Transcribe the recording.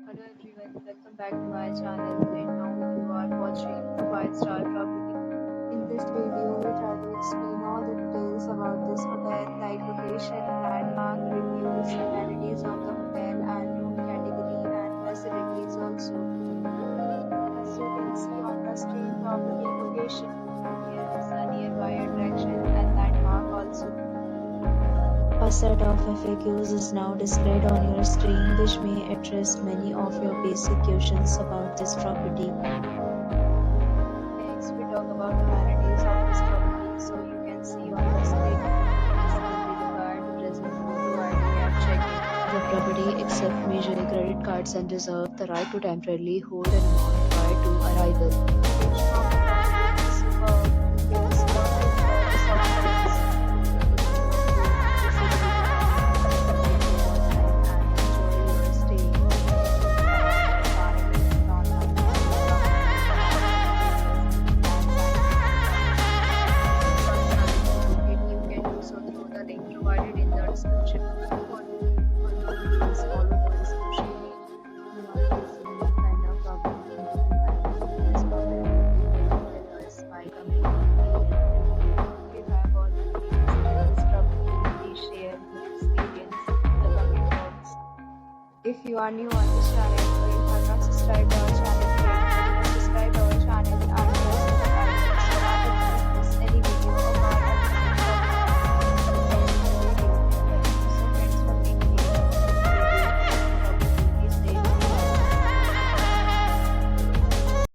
Hello everyone, welcome back to my channel. Right now you are watching 5-star property. In this video, we try to explain all the details about this hotel, like location, landmark, reviews, amenities of the hotel, and room category and facilities also. As you can see on the screen, property location. Here is a nearby attraction and landmark also. A set of FAQs is now displayed on your screen, which may address many of your basic questions about this property. Next, we talk about amenities of this property. So you can see on the screen, security card, present photo ID and check-in. The property accepts major credit cards and reserve the right to temporarily hold an amount prior to arrival. Location of the property is superb. It is perfect for receptions. Provided in the description. For please follow the description link. Do not face any kind of problem in this problem. Tell us by commenting below. If you have already visited this property, please share your experience in the comment box. If you are new on this channel or you have not subscribed our